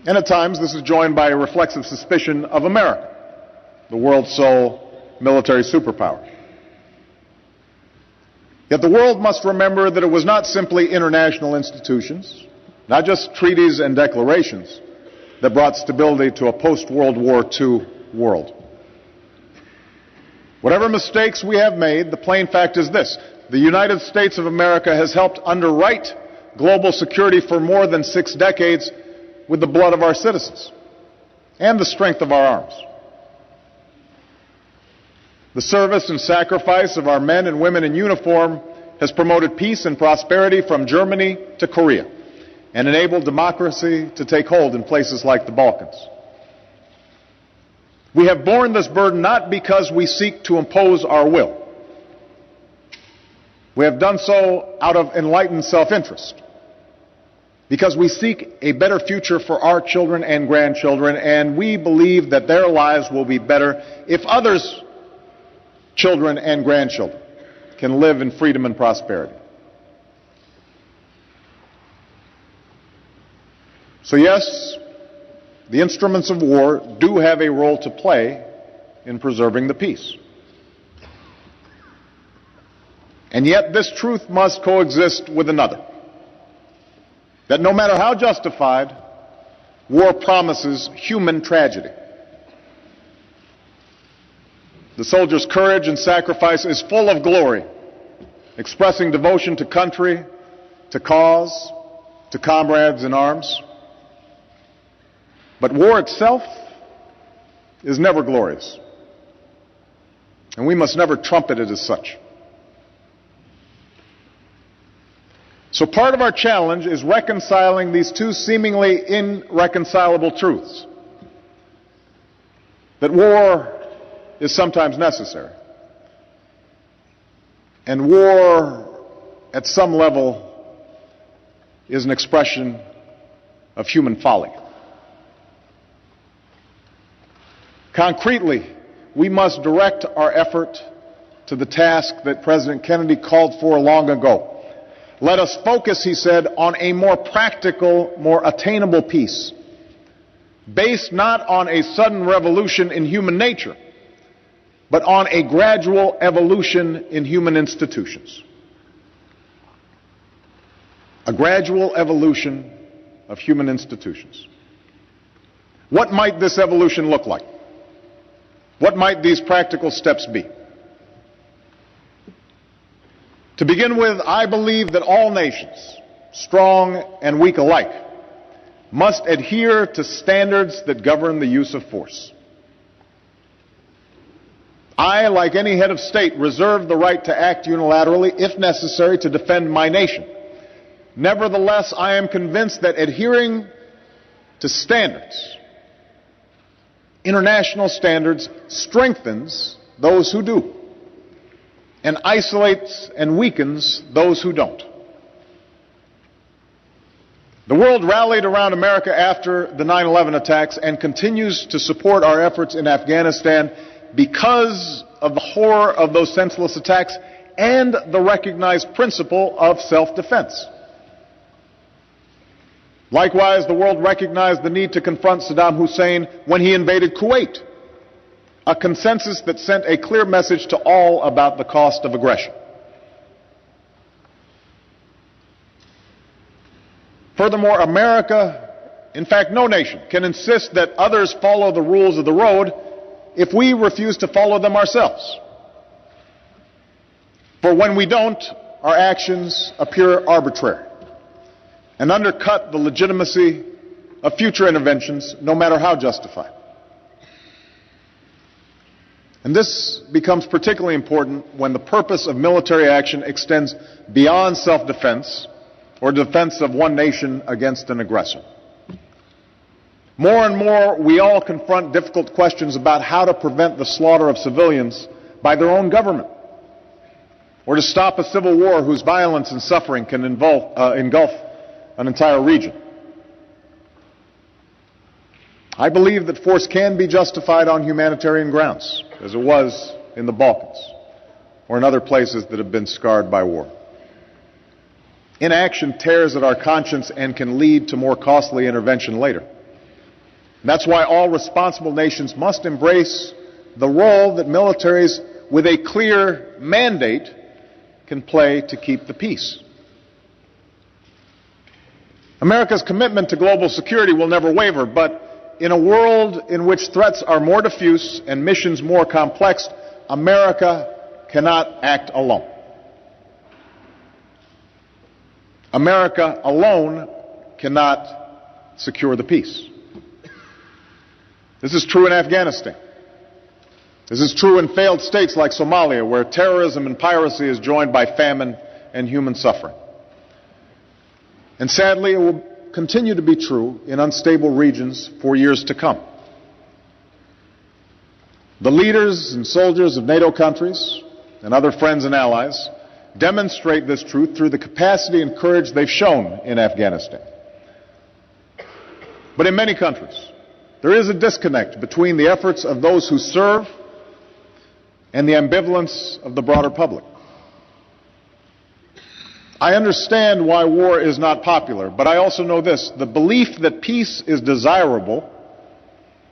And at times this is joined by a reflexive suspicion of America, the world's sole military superpower. Yet the world must remember that it was not simply international institutions, not just treaties and declarations, that brought stability to a post-World War II world. Whatever mistakes we have made, the plain fact is this: the United States of America has helped underwrite global security for more than 6 decades with the blood of our citizens and the strength of our arms. The service and sacrifice of our men and women in uniform has promoted peace and prosperity from Germany to Korea and enabled democracy to take hold in places like the Balkans. We have borne this burden not because we seek to impose our will. We have done so out of enlightened self-interest, because we seek a better future for our children and grandchildren, and we believe that their lives will be better if others' children and grandchildren can live in freedom and prosperity. So yes, the instruments of war do have a role to play in preserving the peace. And yet this truth must coexist with another: that no matter how justified, war promises human tragedy. The soldier's courage and sacrifice is full of glory, expressing devotion to country, to cause, to comrades in arms. But war itself is never glorious, and we must never trumpet it as such. So part of our challenge is reconciling these two seemingly irreconcilable truths: that war is sometimes necessary, and war at some level is an expression of human folly. Concretely, we must direct our effort to the task that President Kennedy called for long ago. Let us focus, he said, on a more practical, more attainable peace, based not on a sudden revolution in human nature, but on a gradual evolution in human institutions. A gradual evolution of human institutions. What might this evolution look like? What might these practical steps be? To begin with, I believe that all nations, strong and weak alike, must adhere to standards that govern the use of force. I, like any head of state, reserve the right to act unilaterally if necessary to defend my nation. Nevertheless, I am convinced that adhering to standards, international standards, strengthens those who do, and isolates and weakens those who don't. The world rallied around America after the 9/11 attacks and continues to support our efforts in Afghanistan because of the horror of those senseless attacks and the recognized principle of self-defense. Likewise, the world recognized the need to confront Saddam Hussein when he invaded Kuwait, a consensus that sent a clear message to all about the cost of aggression. Furthermore, America, in fact no nation, can insist that others follow the rules of the road if we refuse to follow them ourselves. For when we don't, our actions appear arbitrary and undercut the legitimacy of future interventions, no matter how justified. And this becomes particularly important when the purpose of military action extends beyond self-defense or defense of one nation against an aggressor. More and more, we all confront difficult questions about how to prevent the slaughter of civilians by their own government, or to stop a civil war whose violence and suffering can engulf an entire region. I believe that force can be justified on humanitarian grounds, as it was in the Balkans or in other places that have been scarred by war. Inaction tears at our conscience and can lead to more costly intervention later. That's why all responsible nations must embrace the role that militaries with a clear mandate can play to keep the peace. America's commitment to global security will never waver, but in a world in which threats are more diffuse and missions more complex, America cannot act alone. America alone cannot secure the peace. This is true in Afghanistan. This is true in failed states like Somalia, where terrorism and piracy is joined by famine and human suffering. And sadly, it will continue to be true in unstable regions for years to come. The leaders and soldiers of NATO countries and other friends and allies demonstrate this truth through the capacity and courage they've shown in Afghanistan. But in many countries, there is a disconnect between the efforts of those who serve and the ambivalence of the broader public. I understand why war is not popular, but I also know this: the belief that peace is desirable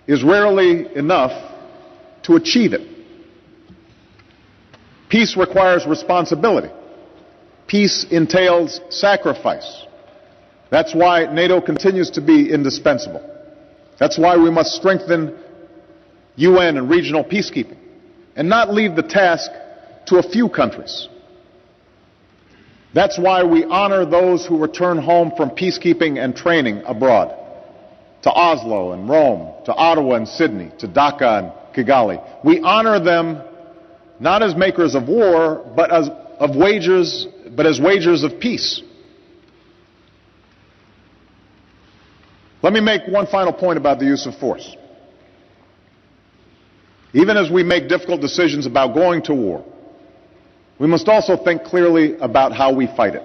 is rarely enough to achieve it. Peace requires responsibility. Peace entails sacrifice. That's why NATO continues to be indispensable. That's why we must strengthen UN and regional peacekeeping and not leave the task to a few countries. That's why we honor those who return home from peacekeeping and training abroad, to Oslo and Rome, to Ottawa and Sydney, to Dhaka and Kigali. We honor them not as makers of war, but as wagers of peace. Let me make one final point about the use of force. Even as we make difficult decisions about going to war, we must also think clearly about how we fight it.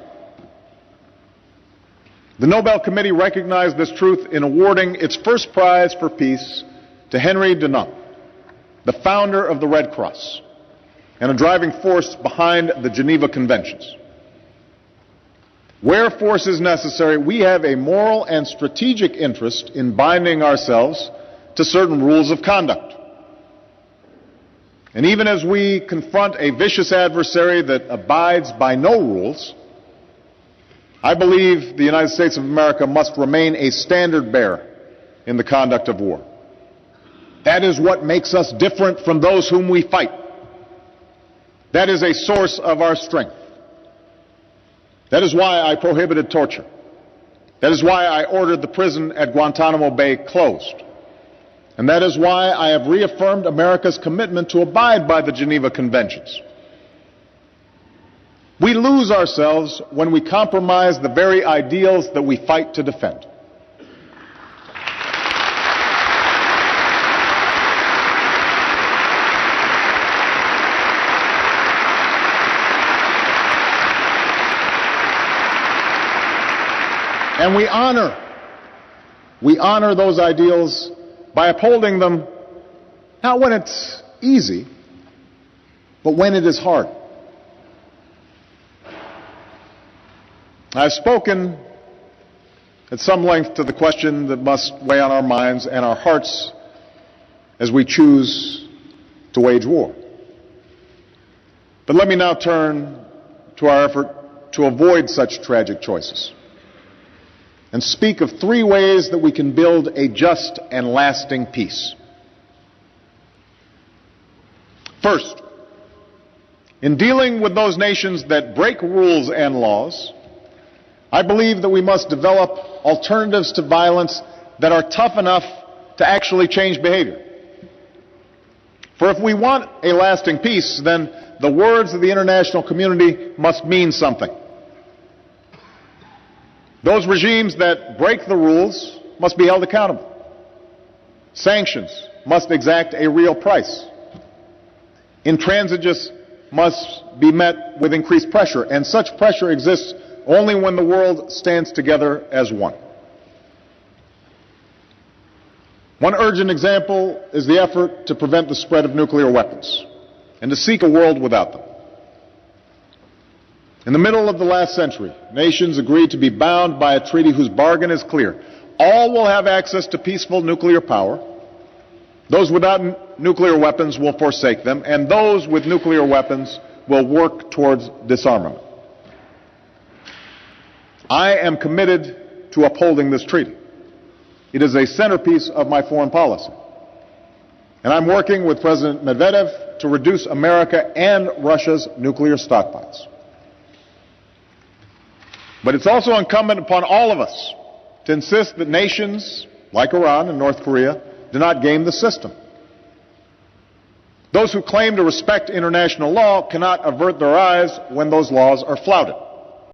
The Nobel Committee recognized this truth in awarding its first prize for peace to Henry Dunant, the founder of the Red Cross and a driving force behind the Geneva Conventions. Where force is necessary, we have a moral and strategic interest in binding ourselves to certain rules of conduct. And even as we confront a vicious adversary that abides by no rules, I believe the United States of America must remain a standard bearer in the conduct of war. That is what makes us different from those whom we fight. That is a source of our strength. That is why I prohibited torture. That is why I ordered the prison at Guantanamo Bay closed. And that is why I have reaffirmed America's commitment to abide by the Geneva Conventions. We lose ourselves when we compromise the very ideals that we fight to defend. And we honor those ideals by upholding them, not when it's easy, but when it is hard. I've spoken at some length to the question that must weigh on our minds and our hearts as we choose to wage war. But let me now turn to our effort to avoid such tragic choices and speak of 3 ways that we can build a just and lasting peace. First, in dealing with those nations that break rules and laws, I believe that we must develop alternatives to violence that are tough enough to actually change behavior. For if we want a lasting peace, then the words of the international community must mean something. Those regimes that break the rules must be held accountable. Sanctions must exact a real price. Intransigence must be met with increased pressure, and such pressure exists only when the world stands together as one. One urgent example is the effort to prevent the spread of nuclear weapons and to seek a world without them. In the middle of the last century, nations agreed to be bound by a treaty whose bargain is clear. All will have access to peaceful nuclear power. Those without nuclear weapons will forsake them, and those with nuclear weapons will work towards disarmament. I am committed to upholding this treaty. It is a centerpiece of my foreign policy. And I'm working with President Medvedev to reduce America and Russia's nuclear stockpiles. But it's also incumbent upon all of us to insist that nations like Iran and North Korea do not game the system. Those who claim to respect international law cannot avert their eyes when those laws are flouted.